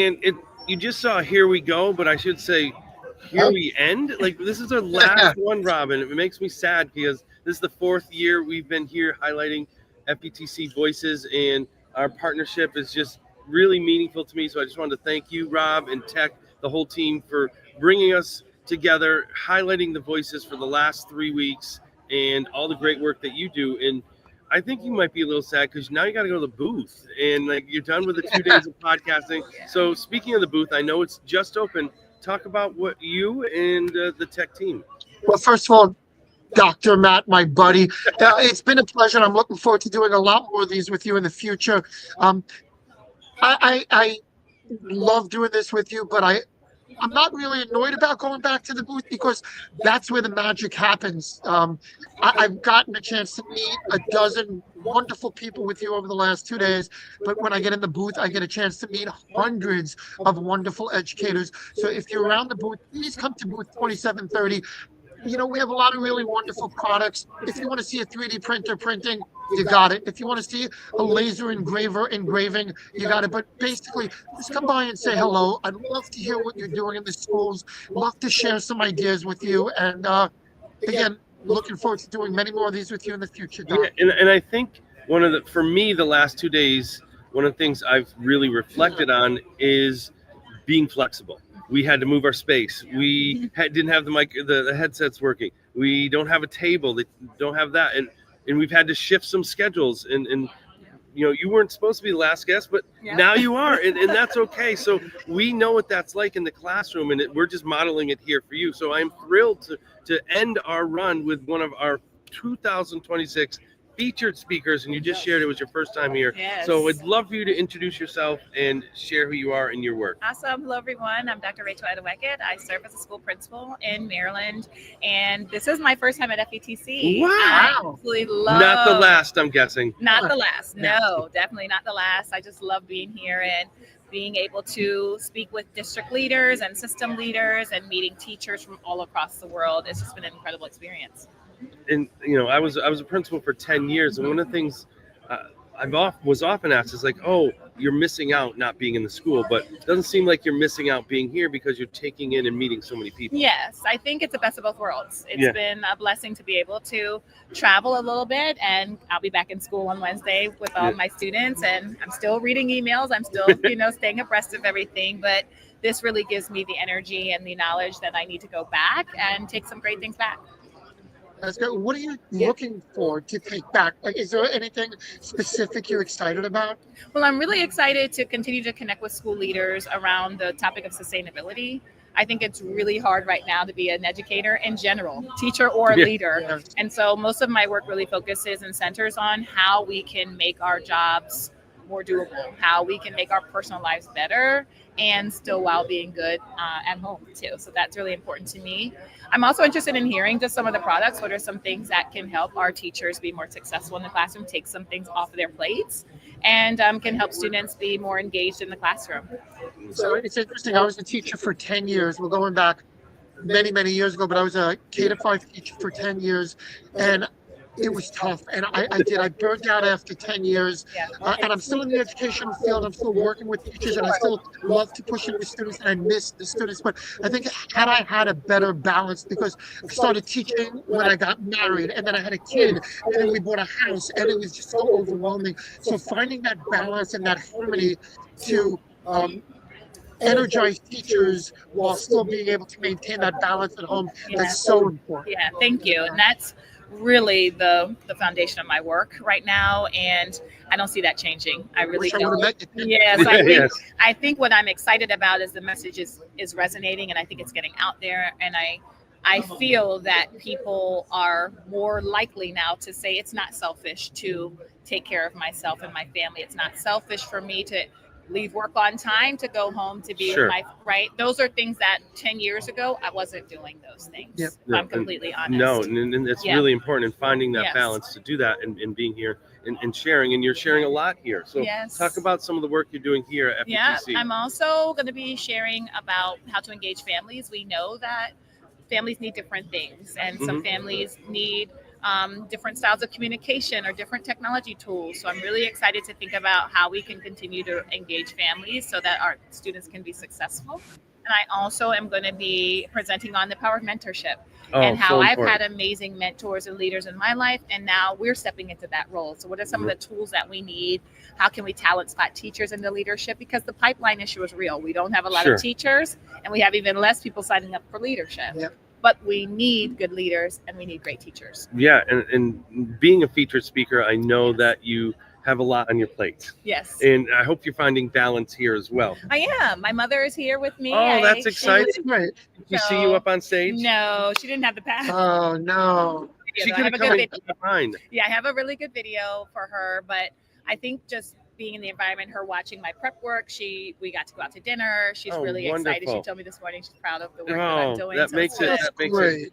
And you just saw Here We Go, but I should say Here We End. Like, this is our last one, Robin. It makes me sad because this is the 4th year we've been here highlighting FETC voices, and our partnership is just really meaningful to me. So I just wanted to thank you, Rob, and Tech, the whole team, for bringing us together, highlighting the voices for the last 3 weeks, and all the great work that you do. And I think you might be a little sad because now you got to go to the booth, and like you're done with the 2 days of podcasting. So speaking of the booth, I know it's just open. Talk about what you and the Tech team. Well, first of all, Dr. Matt, my buddy, it's been a pleasure. I'm looking forward to doing a lot more of these with you in the future. I love doing this with you, but I'm not really annoyed about going back to the booth because that's where the magic happens. I've gotten a chance to meet a dozen wonderful people with you over the last 2 days, but when I get in the booth, I get a chance to meet hundreds of wonderful educators. So if you're around the booth, please come to booth 2730. You know, we have a lot of really wonderful products. If you want to see a 3D printer printing, you got it. If you want to see a laser engraver engraving, you got it. But basically, just come by and say hello. I'd love to hear what you're doing in the schools. Love to share some ideas with you. And again, looking forward to doing many more of these with you in the future, Doc. Yeah, and I think for me, the last 2 days, one of the things I've really reflected on is being flexible. We had to move our space. We didn't have the headsets working. We don't have a table. They don't have that. And we've had to shift some schedules. And you know, you weren't supposed to be the last guest, but now you are. And that's okay. So we know what that's like in the classroom, and we're just modeling it here for you. So I'm thrilled to end our run with one of our 2026 featured speakers, and you just shared it was your first time here. Yes. So I'd love for you to introduce yourself and share who you are and your work. Awesome. Hello, everyone. I'm Dr. Rachel Edoho-Eket. I serve as a school principal in Maryland, and this is my first time at FETC. Wow. I absolutely love. Not the last, I'm guessing. Not the last. No, definitely not the last. I just love being here and being able to speak with district leaders and system leaders and meeting teachers from all across the world. It's just been an incredible experience. And you know, I was a principal for 10 years, and one of the things was often asked is like, oh, you're missing out not being in the school, but it doesn't seem like you're missing out being here because you're taking in and meeting so many people. Yes, I think it's the best of both worlds. It's been a blessing to be able to travel a little bit, and I'll be back in school on Wednesday with all my students, and I'm still reading emails. I'm still, staying abreast of everything, but this really gives me the energy and the knowledge that I need to go back and take some great things back. That's good. What are you looking for to take back? Like, is there anything specific you're excited about? Well, I'm really excited to continue to connect with school leaders around the topic of sustainability. I think it's really hard right now to be an educator in general, teacher or leader. Yes. And so most of my work really focuses and centers on how we can make our jobs more doable, how we can make our personal lives better, and still while being good at home too. So that's really important to me. I'm also interested in hearing just some of the products. What are some things that can help our teachers be more successful in the classroom, take some things off of their plates, and can help students be more engaged in the classroom. So it's interesting. I was a teacher for 10 years. We're going back many, many years ago, but I was a K-5 teacher for 10 years. And it was tough, and I burned out after 10 years, and I'm still in the educational field. I'm still working with teachers, and I still love to push into students, and I miss the students. But I think had I had a better balance, because I started teaching when I got married, and then I had a kid, and then we bought a house, and it was just so overwhelming. So finding that balance and that harmony to energize teachers while still being able to maintain that balance at home, that's so important. Yeah, thank you. And that's really the foundation of my work right now, and I don't see that changing. I really don't. Yes, I think what I'm excited about is the message is resonating, and I think it's getting out there, and I feel that people are more likely now to say it's not selfish to take care of myself and my family. It's not selfish for me to leave work on time to go home to be with my right. Those are things that 10 years ago I wasn't doing those things. Yep. I'm completely honest. No, and it's really important in finding that balance to do that and being here and sharing. And you're sharing a lot here. So talk about some of the work you're doing here at FETC. Yeah, I'm also going to be sharing about how to engage families. We know that families need different things, and some families need different styles of communication or different technology tools. So I'm really excited to think about how we can continue to engage families so that our students can be successful. And I also am going to be presenting on the power of mentorship and how I've had amazing mentors and leaders in my life. And now we're stepping into that role. So what are some of the tools that we need? How can we talent spot teachers into leadership? Because the pipeline issue is real. We don't have a lot of teachers, and we have even less people signing up for leadership. Yep. But we need good leaders and we need great teachers. Yeah. And being a featured speaker, I know that you have a lot on your plate. Yes. And I hope you're finding balance here as well. I am. My mother is here with me. Oh, that's exciting. Right. Did you see you up on stage? No, she didn't have the pass. Oh, no. She could have come behind. Yeah, I have a really good video for her, but I think just being in the environment, her watching my prep work, we got to go out to dinner. She's really excited. She told me this morning she's proud of the work that I'm doing. That makes it great.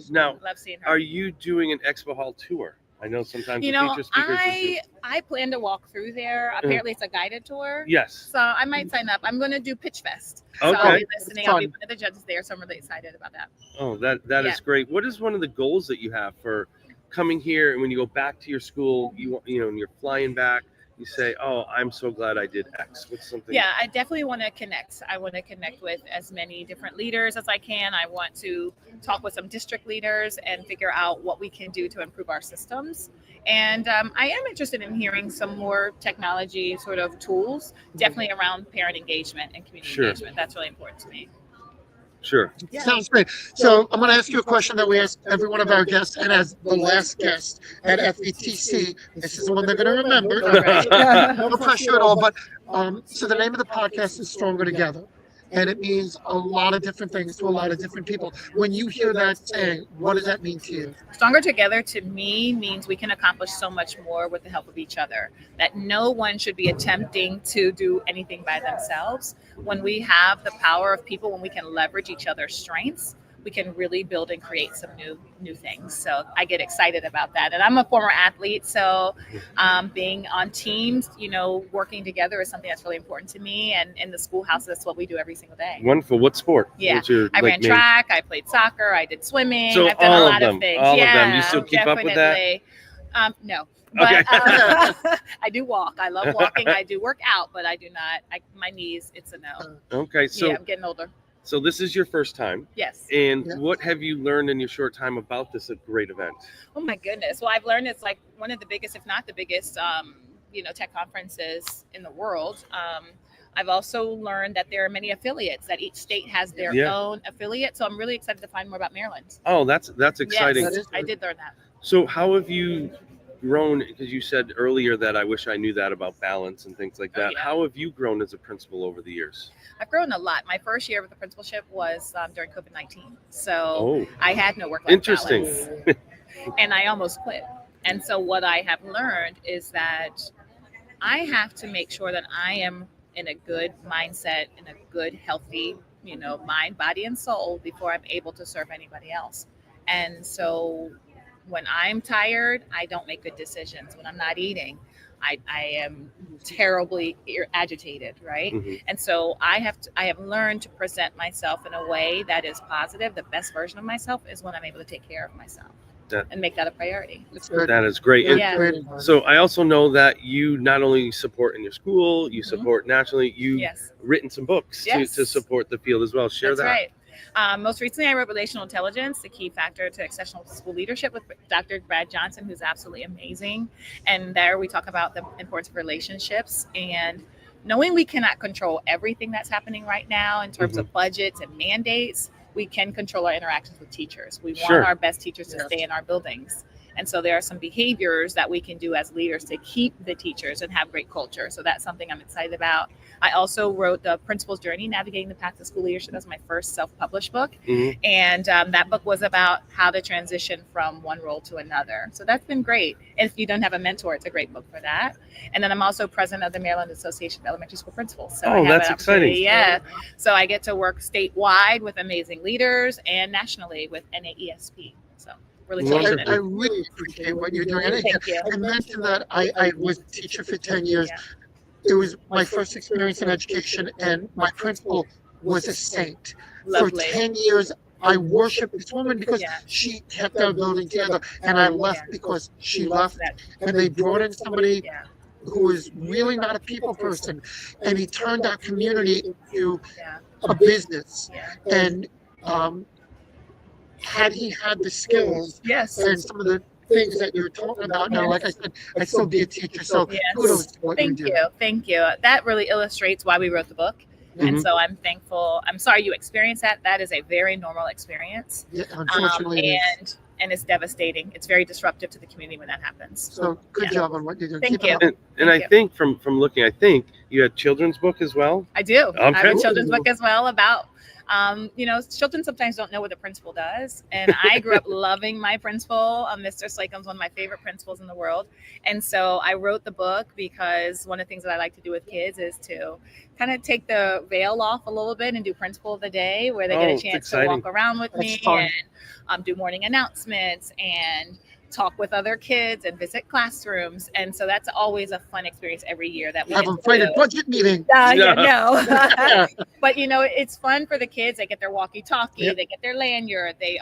Now, love seeing her. Are you doing an expo hall tour? I know sometimes the feature speakers I plan to walk through there. Apparently it's a guided tour. Yes. So I might sign up. I'm going to do Pitch Fest. So Okay. I'll be listening. I'll be one of the judges there. So I'm really excited about that. Oh, that is great. What is one of the goals that you have for coming here, and when you go back to your school, you know, and you're flying back, you say, oh, I'm so glad I did X. What's something? Yeah, I definitely want to connect. I want to connect with as many different leaders as I can. I want to talk with some district leaders and figure out what we can do to improve our systems. And I am interested in hearing some more technology sort of tools, definitely around parent engagement and community engagement. That's really important to me. Sure. Yeah. Sounds great. So I'm going to ask you a question that we ask every one of our guests, and as the last guest at FETC, this is the one they're going to remember. No pressure at all. But so the name of the podcast is Stronger Together, and it means a lot of different things to a lot of different people. When you hear that saying, what does that mean to you? Stronger Together to me means we can accomplish so much more with the help of each other, that no one should be attempting to do anything by themselves. When we have the power of people, when we can leverage each other's strengths, we can really build and create some new things. So I get excited about that. And I'm a former athlete, so being on teams, you know, working together is something that's really important to me. And in the schoolhouse, that's what we do every single day. Wonderful. What sport? Yeah, I ran track, I played soccer, I did swimming. So I've done a lot of things. All of them. You still keep up with that? No. But I do walk. I love walking. I do work out, but I do not. My knees, it's a no. Okay. So I'm getting older. So this is your first time. Yes. And what have you learned in your short time about this great event? Oh my goodness. Well, I've learned it's like one of the biggest, if not the biggest, tech conferences in the world. I've also learned that there are many affiliates, that each state has their own affiliate. So I'm really excited to find more about Maryland. Oh, that's exciting. Yes, I did learn that. So how have you grown? Because you said earlier that I wish I knew that about balance and things like that. How have you grown as a principal over the years? I've grown a lot. My first year with the principalship was during COVID-19. So I had no work-life balance. And I almost quit. And so what I have learned is that I have to make sure that I am in a good mindset, in a good, healthy, mind, body, and soul before I'm able to serve anybody else. And so when I'm tired, I don't make good decisions. When I'm not eating, I am terribly agitated, right? Mm-hmm. And so I have learned to present myself in a way that is positive. The best version of myself is when I'm able to take care of myself and make that a priority. That is great. So I also know that you not only support in your school, you support nationally. You've written some books to support the field as well. Share that. That's right. Most recently, I wrote Relational Intelligence, the Key Factor to Exceptional School Leadership with Dr. Brad Johnson, who's absolutely amazing. And there we talk about the importance of relationships and knowing we cannot control everything that's happening right now in terms of budgets and mandates. We can control our interactions with teachers. We want our best teachers to stay in our buildings. And so there are some behaviors that we can do as leaders to keep the teachers and have great culture. So that's something I'm excited about. I also wrote the Principal's Journey, Navigating the Path to School Leadership. That's my first self-published book. Mm-hmm. And that book was about how to transition from one role to another. So that's been great. If you don't have a mentor, it's a great book for that. And then I'm also president of the Maryland Association of Elementary School Principals. So that's exciting. Yeah. So I get to work statewide with amazing leaders and nationally with NAESP. So really I really appreciate what you're doing. Thank you. I mentioned that I was a teacher for 10 years. Yeah. It was my first experience in education, and my principal was a saint. Lovely. For 10 years, I worship this woman because Yeah. she kept our building together, and I left because she left, that. and they brought in somebody Yeah. who was really not a people person, and he turned our community into Yeah. a business. Yeah. And had he had the skills Yes. and some of the things that you're talking about now, like I said, I'd still be a teacher. So Yes. kudos to what Thank you do. you. Thank you. That really illustrates why we wrote the book. And so I'm thankful. I'm sorry you experienced that. That is a very normal experience. Yeah, unfortunately, and it's devastating. It's very disruptive to the community when that happens. So good job on what you do. Thank Keep you. it up. And I think from looking, I think you had children's book as well. I do. I have Okay. a children's book as well about, children sometimes don't know what the principal does. And I grew up loving my principal. Mr. Slakeum's one of my favorite principals in the world. And so I wrote the book because one of the things that I like to do with kids is to kind of take the veil off a little bit and do principal of the day, where they get a chance to walk around with me and do morning announcements and talk with other kids and visit classrooms. And so that's always a fun experience every year that we have a private budget meeting. But it's fun for the kids. They get their walkie-talkie, they get their lanyard, they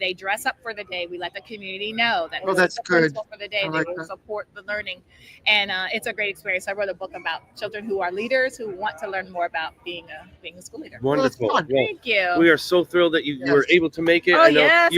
they dress up for the day. We let the community know that that's good for the day. They will support the learning, and it's a great experience. I wrote a book about children who are leaders who want to learn more about being a school leader. Wonderful. Well, thank you. We are so thrilled that you were able to make it. Oh, I know yes,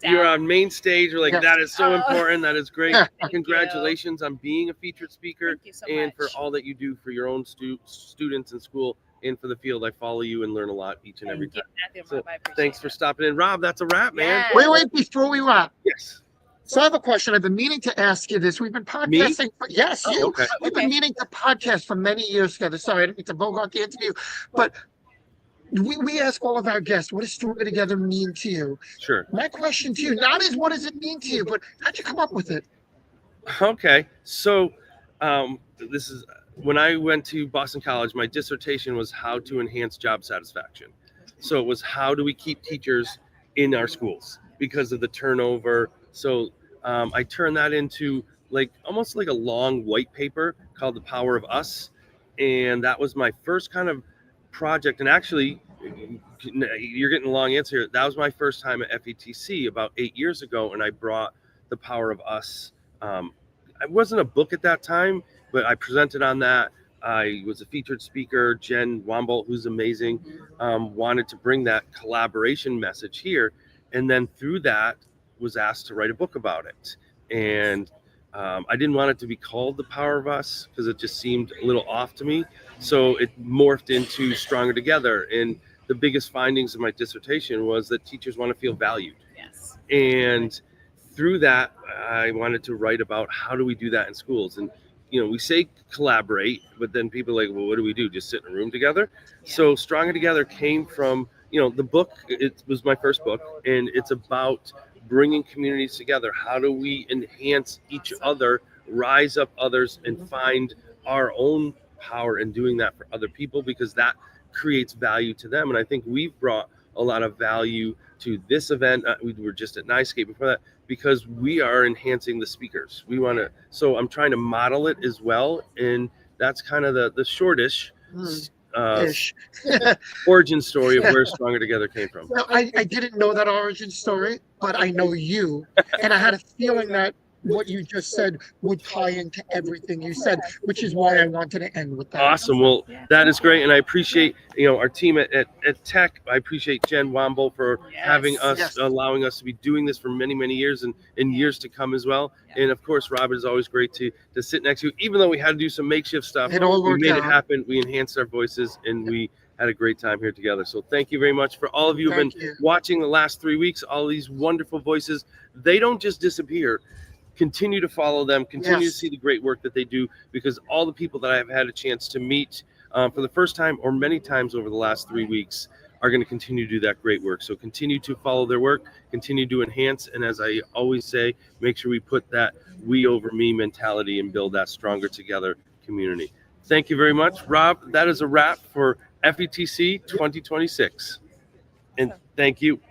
you're on main stage. We're like, that is so important. That is great. Congratulations on being a featured speaker. Thank you so and much. for all that you do for your own students in school and for the field. I follow you and learn a lot each and every time. So thanks for stopping in. Rob, that's a wrap, man. Wait, before we wrap. Yes. So I have a question. I've been meaning to ask you this. We've been podcasting. Yes, you. Okay. We've been meaning to podcast for many years together. Sorry, I didn't mean to bogart the interview. But we ask all of our guests, what does Stronger Together mean to you? Sure. My question to you, not is what does it mean to you, but how'd you come up with it? Okay. So this is when I went to Boston College, my dissertation was how to enhance job satisfaction. So it was how do we keep teachers in our schools because of the turnover. So I turned that into almost like a long white paper called The Power of Us. And that was my first kind of project. And actually, you're getting a long answer here. That was my first time at FETC about 8 years ago. And I brought The Power of Us. It wasn't a book at that time, but I presented on that. I was a featured speaker. Jen Wombolt, who's amazing, wanted to bring that collaboration message here. And then through that was asked to write a book about it. And I didn't want it to be called The Power of Us because it just seemed a little off to me. So it morphed into Stronger Together. And the biggest findings of my dissertation was that teachers want to feel valued. Yes. And through that, I wanted to write about how do we do that in schools. And, we say collaborate, but then people are like, well, what do we do? Just sit in a room together? Yeah. So Stronger Together came from, the book, it was my first book, and it's about bringing communities together. How do we enhance each other, rise up others, and find our own power in doing that for other people, because that creates value to them. And I think we've brought a lot of value to this event. We were just at NISCAPE before that, because we are enhancing the speakers. We want to, so I'm trying to model it as well. And that's kind of the shortish origin story of where Stronger Together came from. Well, I didn't know that origin story, but I know you. And I had a feeling that what you just said would tie into everything you said, which is why I wanted to end with that. Awesome. Well, that is great. And I appreciate, our team at Tech. I appreciate Jen Wombolt for having us, allowing us to be doing this for many, many years and years to come as well. And of course, Robert, is always great to sit next to you. Even though we had to do some makeshift stuff, we made it happen. We enhanced our voices and we had a great time here together. So thank you very much for all of you who've been watching the last 3 weeks. All these wonderful voices, they don't just disappear. Continue to follow them, continue to see the great work that they do, because all the people that I've had a chance to meet for the first time or many times over the last 3 weeks are going to continue to do that great work. So continue to follow their work, continue to enhance. And as I always say, make sure we put that we over me mentality and build that Stronger Together community. Thank you very much, Rob. That is a wrap for FETC 2026. And thank you.